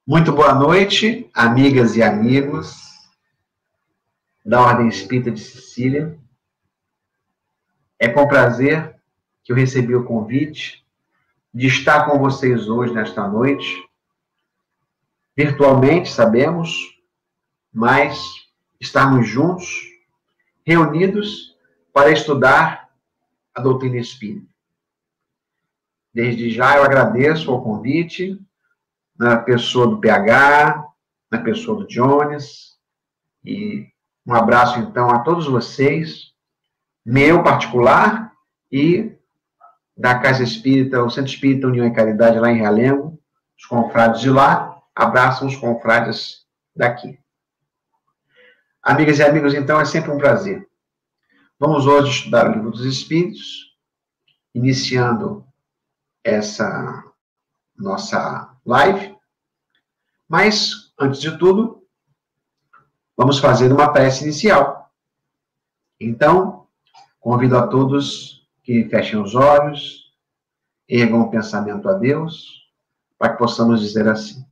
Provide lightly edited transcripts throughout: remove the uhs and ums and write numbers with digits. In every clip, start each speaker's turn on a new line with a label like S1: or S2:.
S1: Muito boa noite, amigas e amigos da Ordem Espírita de Sicília. É com prazer que eu recebi o convite de estar com vocês hoje, nesta noite. Virtualmente, sabemos, mas estarmos juntos, reunidos para estudar a doutrina espírita. Desde já eu agradeço o convite, na pessoa do PH, na pessoa do Jones, e um abraço, então, a todos vocês, meu particular e da Casa Espírita, o Centro Espírita União e Caridade, lá em Realengo, os confrades de lá, abraçam os confrades daqui. Amigas e amigos, então, é sempre um prazer. Vamos hoje estudar o Livro dos Espíritos, iniciando essa nossa live, mas, antes de tudo, vamos fazer uma prece inicial. Então, convido a todos que fechem os olhos, ergam o pensamento a Deus, para que possamos dizer assim: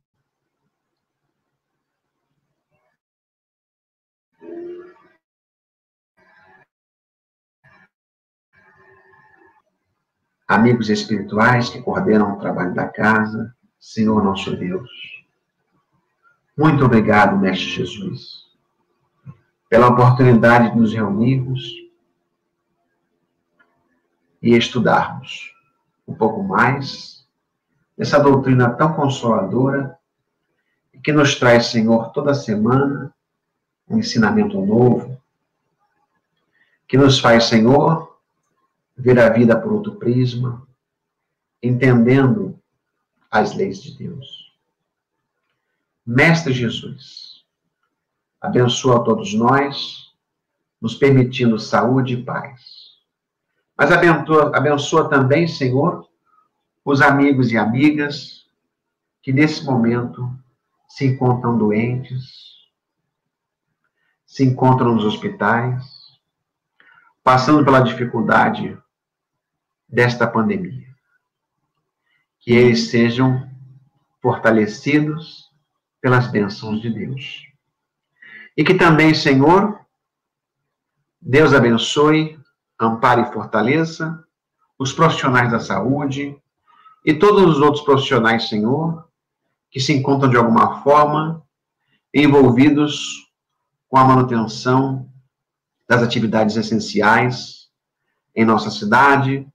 S1: amigos espirituais que coordenam o trabalho da casa, Senhor nosso Deus, muito obrigado, Mestre Jesus, pela oportunidade de nos reunirmos e estudarmos um pouco mais dessa doutrina tão consoladora e que nos traz, Senhor, toda semana um ensinamento novo, que nos faz, Senhor, ver a vida por outro prisma, entendendo as leis de Deus. Mestre Jesus, abençoa a todos nós, nos permitindo saúde e paz. Mas abençoa também, Senhor, os amigos e amigas que nesse momento se encontram doentes, se encontram nos hospitais, passando pela dificuldade desta pandemia. Que eles sejam fortalecidos pelas bênçãos de Deus. E que também, Senhor, Deus abençoe, ampare e fortaleça os profissionais da saúde e todos os outros profissionais, Senhor, que se encontram de alguma forma envolvidos com a manutenção das atividades essenciais em nossa cidade,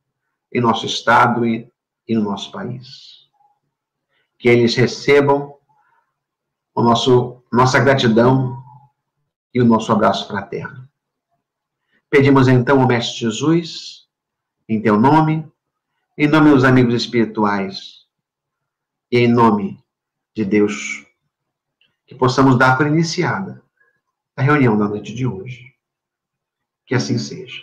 S1: em nosso estado e no nosso país. Que eles recebam nossa gratidão e o nosso abraço fraterno. Pedimos então ao Mestre Jesus, em teu nome, em nome dos amigos espirituais e em nome de Deus, que possamos dar por iniciada a reunião da noite de hoje. Que assim seja.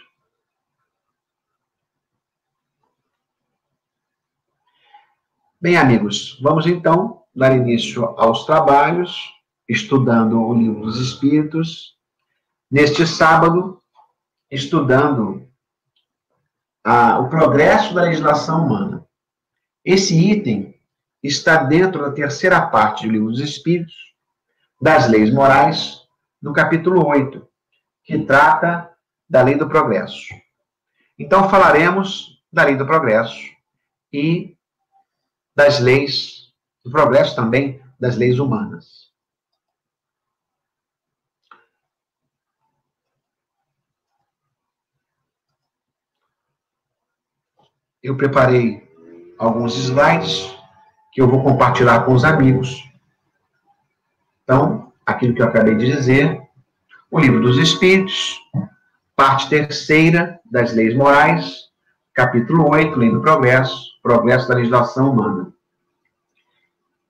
S1: Bem, amigos, vamos então dar início aos trabalhos, estudando o Livro dos Espíritos. Neste sábado, estudando o progresso da legislação humana. Esse item está dentro da terceira parte do Livro dos Espíritos, das leis morais, no capítulo 8, que trata da lei do progresso. Então, falaremos da lei do progresso e das leis do progresso também, das leis humanas. Eu preparei alguns slides que eu vou compartilhar com os amigos. Então, aquilo que eu acabei de dizer, o Livro dos Espíritos, parte terceira das leis morais, capítulo 8, lei do progresso, progresso da legislação humana.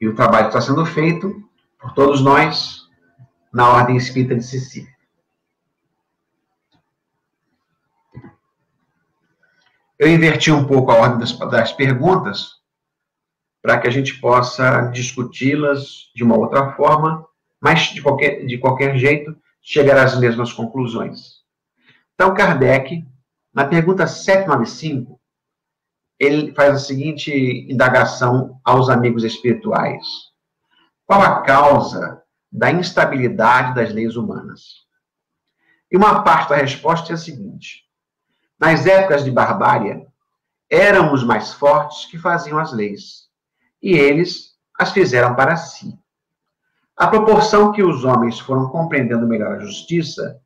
S1: E o trabalho está sendo feito por todos nós na Ordem Espírita de Sicília. Eu inverti um pouco a ordem das perguntas para que a gente possa discuti-las de uma outra forma, mas de qualquer jeito chegar às mesmas conclusões. Então, Kardec, na pergunta 795, ele faz a seguinte indagação aos amigos espirituais: Qual a causa da instabilidade das leis humanas? E uma parte da resposta é a seguinte: nas épocas de barbárie, eram os mais fortes que faziam as leis, e eles as fizeram para si. À proporção que os homens foram compreendendo melhor a justiça,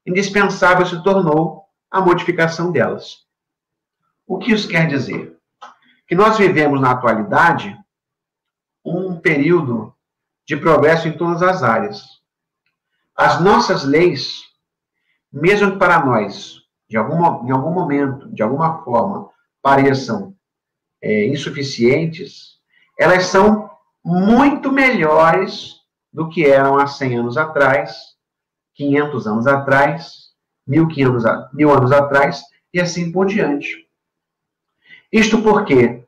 S1: indispensável se tornou a modificação delas. O que isso quer dizer? Que nós vivemos na atualidade um período de progresso em todas as áreas. As nossas leis, mesmo que para nós, em algum momento, de alguma forma, pareçam insuficientes, elas são muito melhores do que eram há 100 anos atrás, 500 anos atrás, 1000 anos atrás, e assim por diante. Isto porque,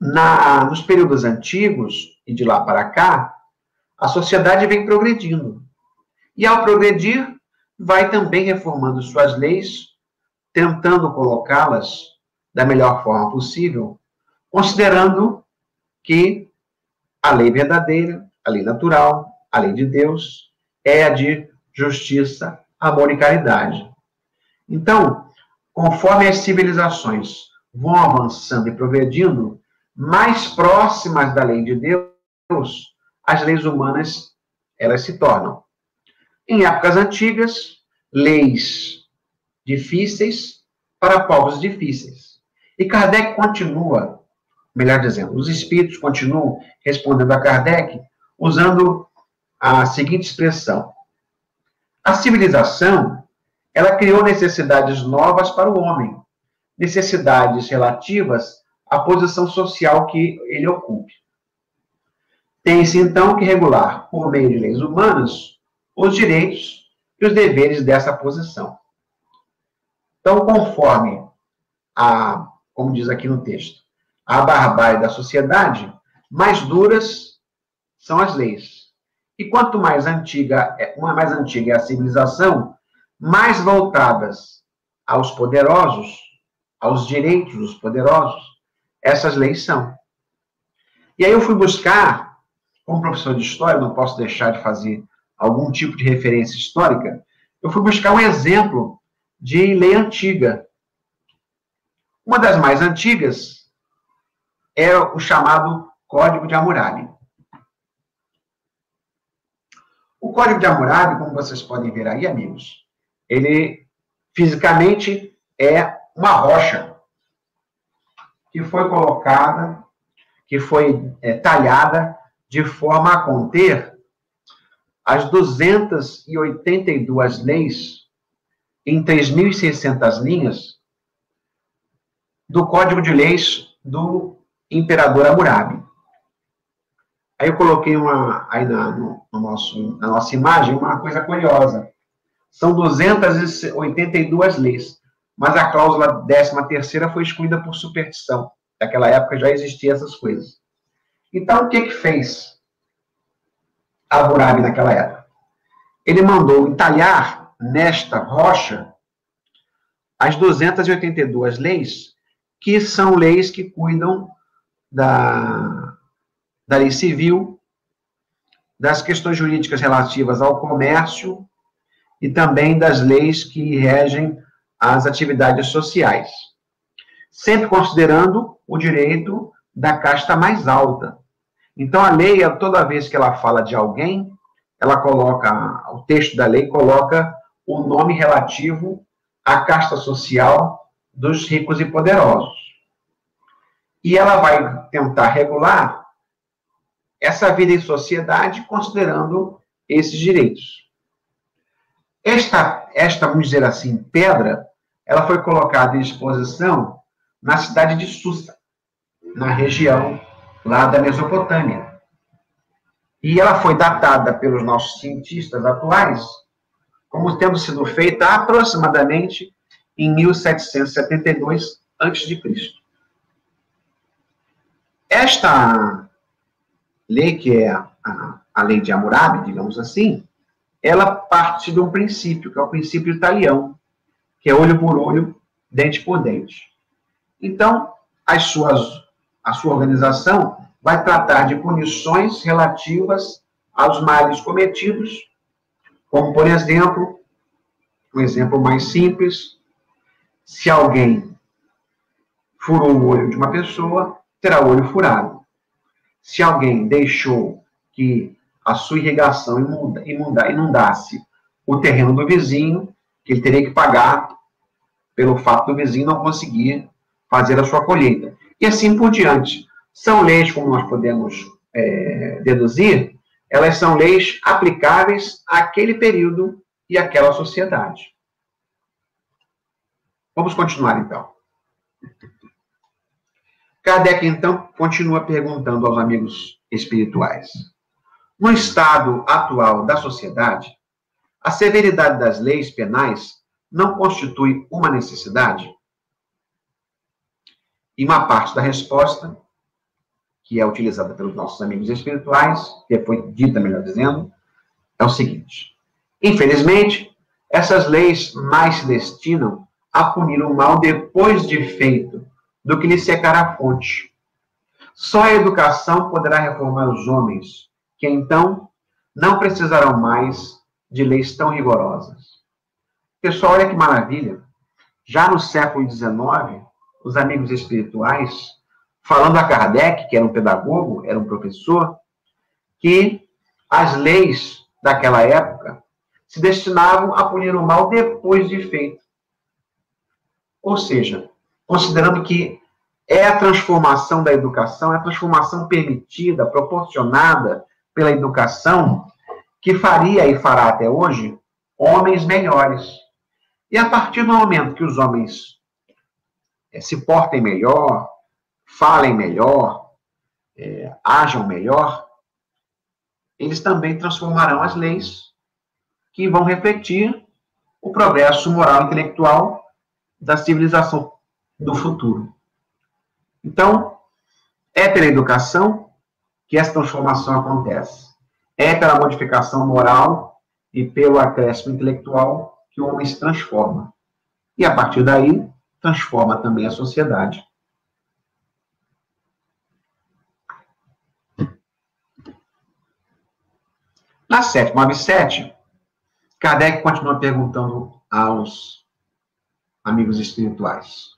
S1: nos períodos antigos, e de lá para cá, a sociedade vem progredindo. E ao progredir, vai também reformando suas leis, tentando colocá-las da melhor forma possível, considerando que a lei verdadeira, a lei natural, a lei de Deus, é a de justiça, amor e caridade. Então, conforme as civilizações vão avançando e progredindo, mais próximas da lei de Deus, as leis humanas, elas se tornam. Em épocas antigas, leis difíceis para povos difíceis. E Kardec continua, melhor dizendo, os espíritos continuam respondendo a Kardec usando a seguinte expressão: a civilização, ela criou necessidades novas para o homem, necessidades relativas à posição social que ele ocupe. Tem-se, então, que regular, por meio de leis humanas, os direitos e os deveres dessa posição. Então, conforme como diz aqui no texto, a barbárie da sociedade, mais duras são as leis. E quanto mais antiga é a civilização, mais voltadas aos poderosos, aos direitos dos poderosos, essas leis são. E aí eu fui buscar, como professor de história, não posso deixar de fazer algum tipo de referência histórica, eu fui buscar um exemplo de lei antiga. Uma das mais antigas é o chamado Código de Hammurabi. O Código de Hammurabi, como vocês podem ver aí, amigos, ele fisicamente é uma rocha que foi colocada, que foi talhada de forma a conter as 282 leis em 3.600 linhas do Código de Leis do Imperador Hammurabi. Aí eu coloquei aí na nossa imagem uma coisa curiosa. São 282 leis, mas a cláusula 13ª foi excluída por superstição. Naquela época já existiam essas coisas. Então, o que fez Hammurabi naquela época? Ele mandou entalhar nesta rocha as 282 leis, que são leis que cuidam da lei civil, das questões jurídicas relativas ao comércio e também das leis que regem as atividades sociais, sempre considerando o direito da casta mais alta. Então, a lei, toda vez que ela fala de alguém, ela coloca, o texto da lei coloca o nome relativo à casta social dos ricos e poderosos. E ela vai tentar regular essa vida em sociedade considerando esses direitos. Esta, vamos dizer assim, pedra, ela foi colocada em exposição na cidade de Susa, na região lá da Mesopotâmia. E ela foi datada pelos nossos cientistas atuais como tendo sido feita aproximadamente em 1772 a.C. Esta lei, que é a lei de Hammurabi, digamos assim, ela parte de um princípio, que é o princípio italiano, que é olho por olho, dente por dente. Então, a sua organização vai tratar de punições relativas aos males cometidos, como, por exemplo, um exemplo mais simples, se alguém furou o olho de uma pessoa, terá o olho furado. Se alguém deixou que a sua irrigação inundasse o terreno do vizinho, que ele teria que pagar pelo fato do vizinho não conseguir fazer a sua colheita. E assim por diante. São leis, como nós podemos deduzir, elas são leis aplicáveis àquele período e àquela sociedade. Vamos continuar, então. Kardec, então, continua perguntando aos amigos espirituais. No estado atual da sociedade, a severidade das leis penais não constitui uma necessidade? E uma parte da resposta, que é utilizada pelos nossos amigos espirituais, que foi dita, melhor dizendo, é o seguinte. Infelizmente, essas leis mais se destinam a punir o mal depois de feito do que lhe secar a fonte. Só a educação poderá reformar os homens, que então não precisarão mais de leis tão rigorosas. Pessoal, olha que maravilha. Já no século XIX, os amigos espirituais, falando a Kardec, que era um pedagogo, era um professor, que as leis daquela época se destinavam a punir o mal depois de feito. Ou seja, considerando que é a transformação da educação, é a transformação permitida, proporcionada pela educação, que faria e fará até hoje homens melhores. E a partir do momento que os homens se portem melhor, falem melhor, ajam melhor, eles também transformarão as leis que vão refletir o progresso moral e intelectual da civilização do futuro. Então, é pela educação que essa transformação acontece. É pela modificação moral e pelo acréscimo intelectual que o homem se transforma. E, a partir daí, transforma também a sociedade. Na sétima obsete, Kardec continua perguntando aos amigos espirituais: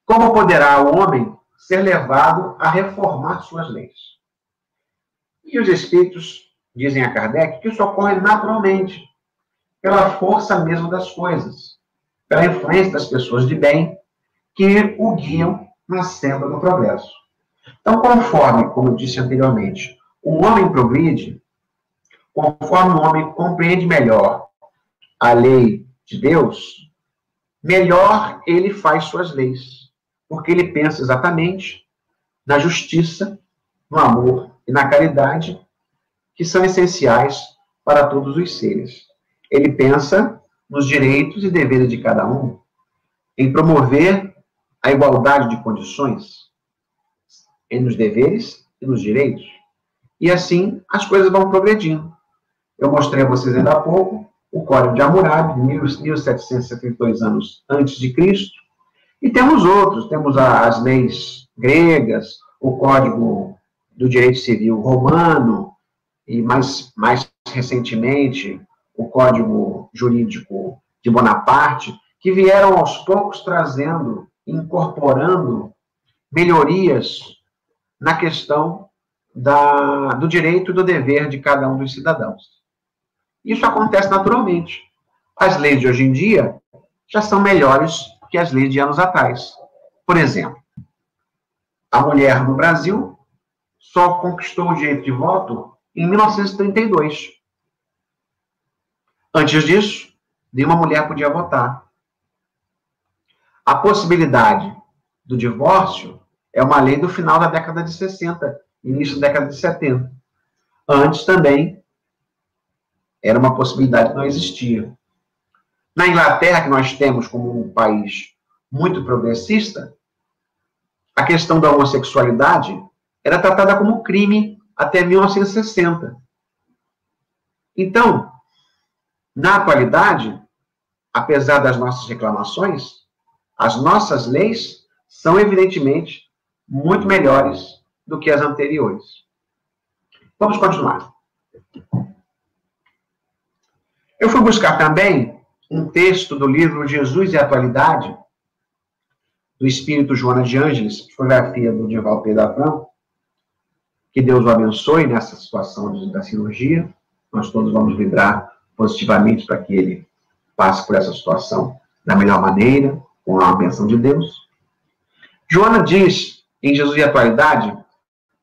S1: como poderá o homem ser levado a reformar suas leis? E os espíritos dizem a Kardec que isso ocorre naturalmente, pela força mesmo das coisas, pela influência das pessoas de bem que o guiam na senda do progresso. Então, conforme, como eu disse anteriormente, o homem progride, conforme o homem compreende melhor a lei de Deus, melhor ele faz suas leis, porque ele pensa exatamente na justiça, no amor e na caridade, que são essenciais para todos os seres. Ele pensa nos direitos e deveres de cada um, em promover a igualdade de condições, nos deveres e nos direitos. E assim as coisas vão progredindo. Eu mostrei a vocês ainda há pouco o Código de Hammurabi, de 1772 anos antes de Cristo, e temos outros, temos as leis gregas, o Código do Direito Civil Romano, e mais recentemente o Código Jurídico de Bonaparte, que vieram aos poucos trazendo, incorporando melhorias na questão do direito e do dever de cada um dos cidadãos. Isso acontece naturalmente. As leis de hoje em dia já são melhores que as leis de anos atrás. Por exemplo, a mulher no Brasil só conquistou o direito de voto em 1932. Antes disso, nenhuma mulher podia votar. A possibilidade do divórcio é uma lei do final da década de 60, início da década de 70. Antes também era uma possibilidade que não existia. Na Inglaterra, que nós temos como um país muito progressista, a questão da homossexualidade era tratada como crime até 1960. Então, na atualidade, apesar das nossas reclamações, as nossas leis são, evidentemente, muito melhores do que as anteriores. Vamos continuar. Eu fui buscar também um texto do livro Jesus e a Atualidade, do espírito Joana de Ângeles, psicografia do Divaldo Pedro. Que Deus o abençoe nessa situação da cirurgia. Nós todos vamos vibrar positivamente para que ele passe por essa situação da melhor maneira, com a bênção de Deus. Joana diz, em Jesus e a Atualidade,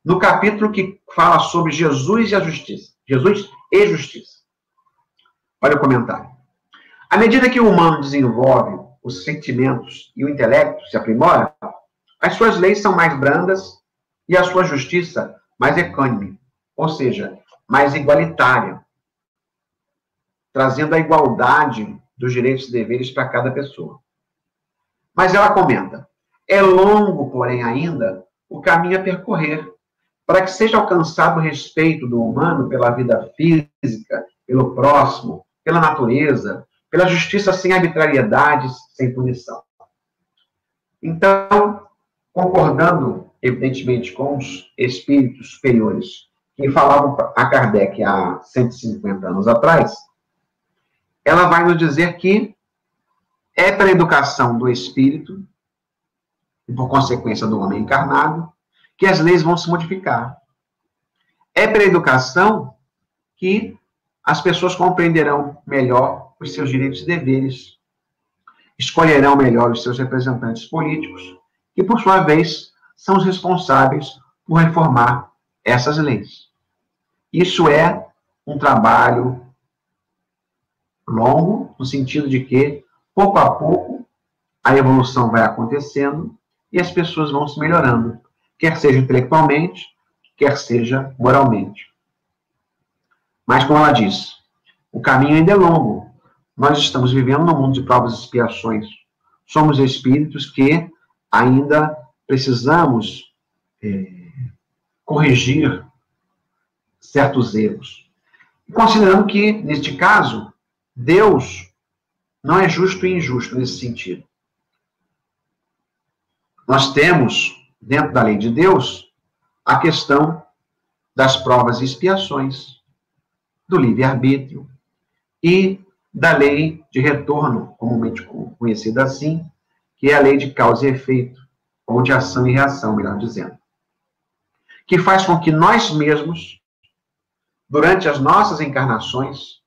S1: no capítulo que fala sobre Jesus e a justiça. Jesus e justiça. Olha o comentário. À medida que o humano desenvolve os sentimentos e o intelecto se aprimora, as suas leis são mais brandas e a sua justiça mais equânime, ou seja, mais igualitária, trazendo a igualdade dos direitos e deveres para cada pessoa. Mas ela comenta, é longo, porém, ainda, o caminho a percorrer, para que seja alcançado o respeito do humano pela vida física, pelo próximo, pela natureza, pela justiça sem arbitrariedades, sem punição. Então, concordando, evidentemente, com os espíritos superiores que falavam a Kardec há 150 anos atrás, ela vai nos dizer que é pela educação do espírito, e por consequência do homem encarnado, que as leis vão se modificar. É pela educação que as pessoas compreenderão melhor os seus direitos e deveres, escolherão melhor os seus representantes políticos, que, por sua vez, são os responsáveis por reformar essas leis. Isso é um trabalho longo, no sentido de que, pouco a pouco, a evolução vai acontecendo e as pessoas vão se melhorando, quer seja intelectualmente, quer seja moralmente. Mas, como ela diz, o caminho ainda é longo. Nós estamos vivendo num mundo de provas e expiações. Somos espíritos que ainda precisamos corrigir certos erros. Considerando que, neste caso, Deus não é justo e injusto nesse sentido. Nós temos, dentro da lei de Deus, a questão das provas e expiações, do livre-arbítrio e da lei de retorno, comumente conhecida assim, que é a lei de causa e efeito, ou de ação e reação, melhor dizendo, que faz com que nós mesmos, durante as nossas encarnações,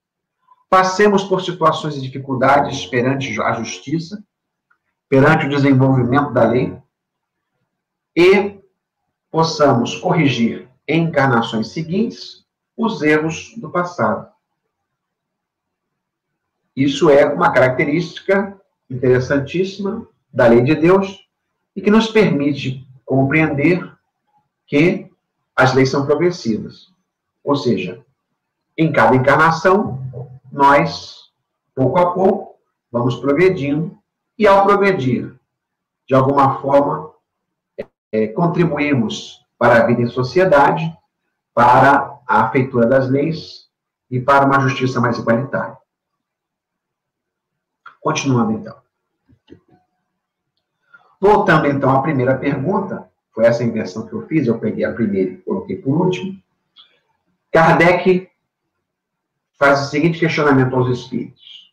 S1: passemos por situações de dificuldades perante a justiça, perante o desenvolvimento da lei, e possamos corrigir em encarnações seguintes os erros do passado. Isso é uma característica interessantíssima da lei de Deus e que nos permite compreender que as leis são progressivas. Ou seja, em cada encarnação, nós, pouco a pouco, vamos progredindo e, ao progredir, de alguma forma, contribuímos para a vida em sociedade, para a feitura das leis e para uma justiça mais igualitária. Continuando, então. Voltando, então, à primeira pergunta, foi essa a inversão que eu fiz, eu peguei a primeira e coloquei por último. Kardec faz o seguinte questionamento aos espíritos.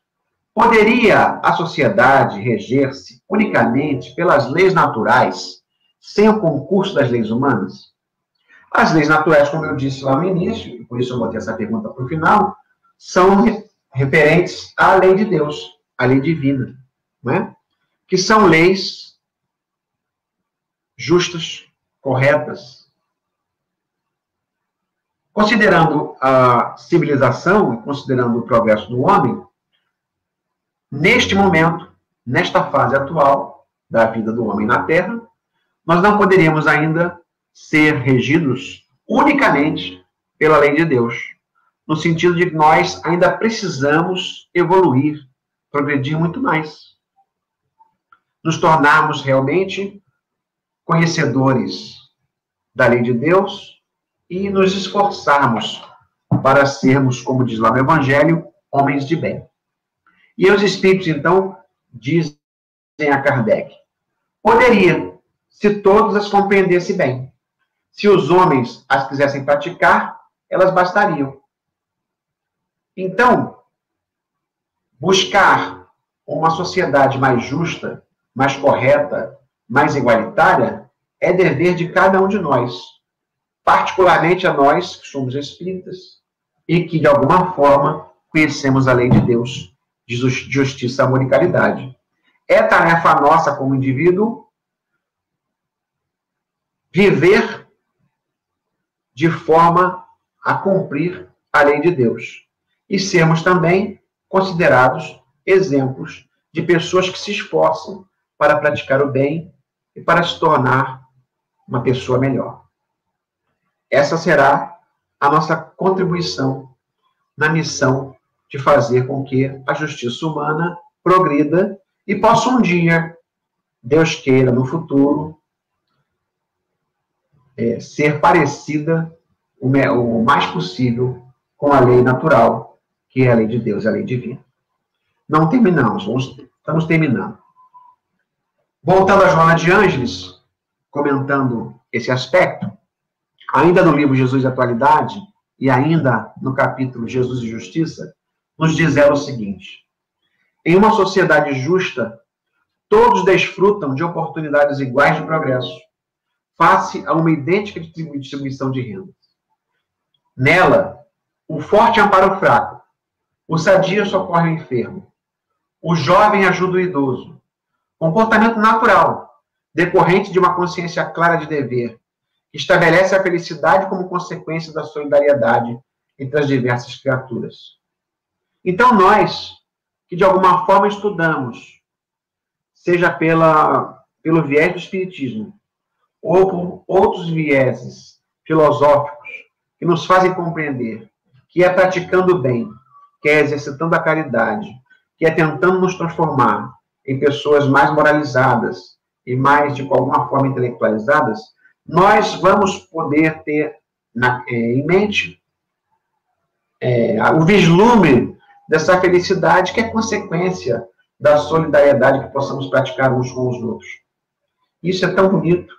S1: Poderia a sociedade reger-se unicamente pelas leis naturais, sem o concurso das leis humanas? As leis naturais, como eu disse lá no início, e por isso eu botei essa pergunta para o final, são referentes à lei de Deus, à lei divina, não é? Que são leis justas, corretas. Considerando a civilização e considerando o progresso do homem, neste momento, nesta fase atual da vida do homem na Terra, nós não poderíamos ainda ser regidos unicamente pela lei de Deus, no sentido de que nós ainda precisamos evoluir, progredir muito mais, nos tornarmos realmente conhecedores da lei de Deus e nos esforçarmos para sermos, como diz lá no Evangelho, homens de bem. E os espíritos, então, dizem a Kardec, poderia, se todos as compreendessem bem. Se os homens as quisessem praticar, elas bastariam. Então, buscar uma sociedade mais justa, mais correta, mais igualitária, é dever de cada um de nós, particularmente a nós que somos espíritas e que, de alguma forma, conhecemos a lei de Deus, de justiça, amor e caridade. É tarefa nossa como indivíduo viver de forma a cumprir a lei de Deus e sermos também considerados exemplos de pessoas que se esforçam para praticar o bem e para se tornar uma pessoa melhor. Essa será a nossa contribuição na missão de fazer com que a justiça humana progrida e possa um dia, Deus queira, no futuro, ser parecida o mais possível com a lei natural, que é a lei de Deus, a lei divina. Não terminamos, estamos terminando. Voltando a Joana de Ângeles, comentando esse aspecto, ainda no livro Jesus e Atualidade, e ainda no capítulo Jesus e Justiça, nos diz ela o seguinte: em uma sociedade justa, todos desfrutam de oportunidades iguais de progresso, face a uma idêntica distribuição de renda. Nela, o forte ampara o fraco, o sadio socorre o enfermo, o jovem ajuda o idoso. Comportamento natural, decorrente de uma consciência clara de dever, que estabelece a felicidade como consequência da solidariedade entre as diversas criaturas. Então, nós, que de alguma forma estudamos, seja pelo viés do Espiritismo, ou por outros vieses filosóficos que nos fazem compreender que é praticando o bem, que é exercitando a caridade, que é tentando nos transformar em pessoas mais moralizadas e mais, de alguma forma, intelectualizadas, nós vamos poder ter em mente o vislumbre dessa felicidade que é consequência da solidariedade que possamos praticar uns com os outros. Isso é tão bonito,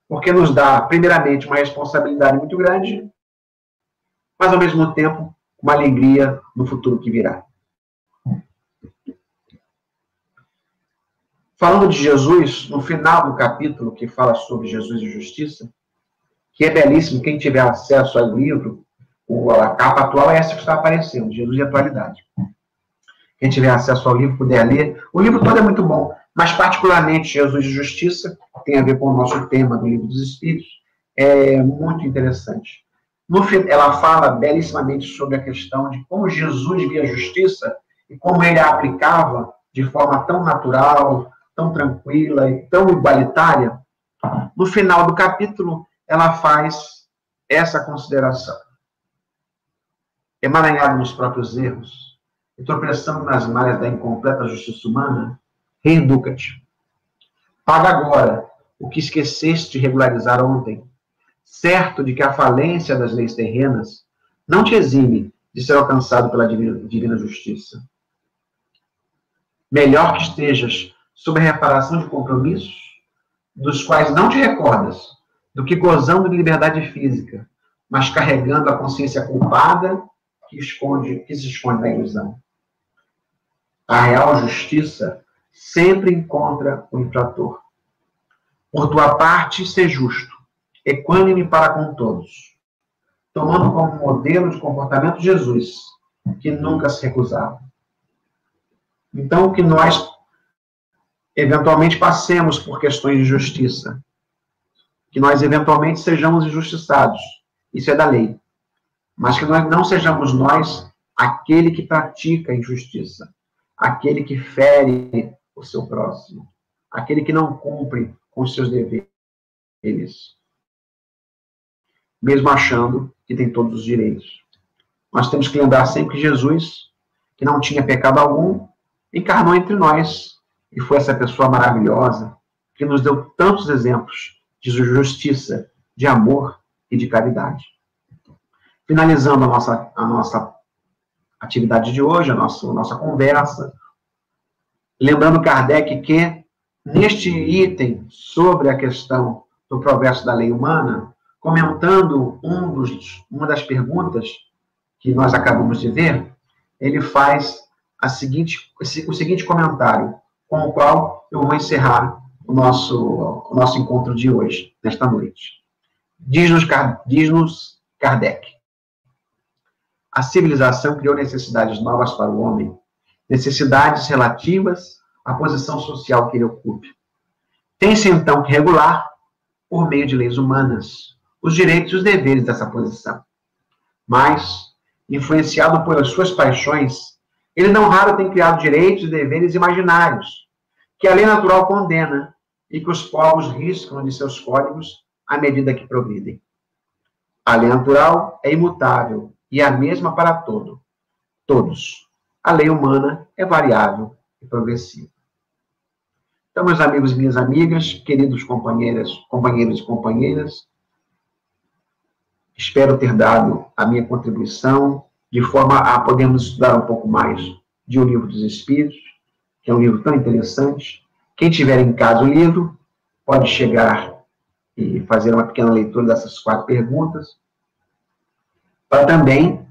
S1: porque nos dá, primeiramente, uma responsabilidade muito grande, mas, ao mesmo tempo, uma alegria no futuro que virá. Falando de Jesus, no final do capítulo que fala sobre Jesus e Justiça, que é belíssimo, quem tiver acesso ao livro, a capa atual é essa que está aparecendo, Jesus e Atualidade. Quem tiver acesso ao livro, puder ler. O livro todo é muito bom, mas particularmente Jesus e Justiça, tem a ver com o nosso tema do Livro dos Espíritos, é muito interessante. Ela fala belíssimamente sobre a questão de como Jesus via a justiça e como ele a aplicava de forma tão natural, tão tranquila e tão igualitária. No final do capítulo, ela faz essa consideração. Emaranhado nos próprios erros e tropeçando nas malhas da incompleta justiça humana, reeduca-te. Paga agora o que esqueceste de regularizar ontem, certo de que a falência das leis terrenas não te exime de ser alcançado pela divina justiça. Melhor que estejas sob a reparação de compromissos, dos quais não te recordas, do que gozando de liberdade física, mas carregando a consciência culpada que se esconde na ilusão. A real justiça sempre encontra o infrator. Por tua parte, ser justo, equânime para com todos, tomando como modelo de comportamento Jesus, que nunca se recusava. Então, que nós, eventualmente, passemos por questões de justiça, que nós, eventualmente, sejamos injustiçados, isso é da lei, mas que nós não sejamos nós aquele que pratica a injustiça, aquele que fere o seu próximo, aquele que não cumpre com os seus deveres, mesmo achando que tem todos os direitos. Nós temos que lembrar sempre que Jesus, que não tinha pecado algum, encarnou entre nós e foi essa pessoa maravilhosa que nos deu tantos exemplos de justiça, de amor e de caridade. Finalizando a nossa atividade de hoje, a nossa conversa, lembrando Kardec que, neste item sobre a questão do progresso da lei humana, comentando uma das perguntas que nós acabamos de ver, ele faz o seguinte comentário, com o qual eu vou encerrar o nosso encontro de hoje, nesta noite. Diz-nos Kardec: a civilização criou necessidades novas para o homem, necessidades relativas à posição social que ele ocupe. Tem-se então que regular, por meio de leis humanas, os direitos e os deveres dessa posição. Mas, influenciado pelas suas paixões, ele não raro tem criado direitos e deveres imaginários, que a lei natural condena e que os povos riscam de seus códigos à medida que progridem. A lei natural é imutável e é a mesma para todos. A lei humana é variável e progressiva. Então, meus amigos e minhas amigas, queridos companheiros e companheiras, espero ter dado a minha contribuição de forma a podermos estudar um pouco mais de O Livro dos Espíritos, que é um livro tão interessante. Quem tiver em casa o livro, pode chegar e fazer uma pequena leitura dessas 4 perguntas, para também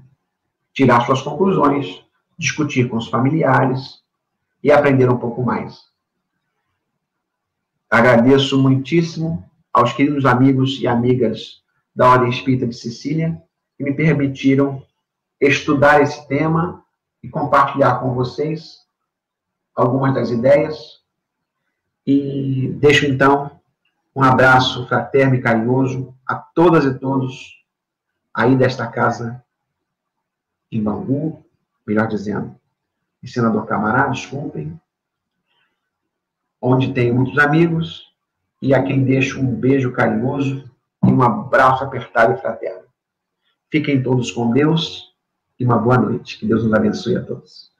S1: tirar suas conclusões, discutir com os familiares e aprender um pouco mais. Agradeço muitíssimo aos queridos amigos e amigas da Ordem Espírita de Sicília que me permitiram estudar esse tema e compartilhar com vocês algumas das ideias. E deixo, então, um abraço fraterno e carinhoso a todas e todos aí desta casa em Bangu, melhor dizendo, em Senador Camará, desculpem, onde tenho muitos amigos e a quem deixo um beijo carinhoso e um abraço apertado e fraterno. Fiquem todos com Deus e uma boa noite. Que Deus nos abençoe a todos.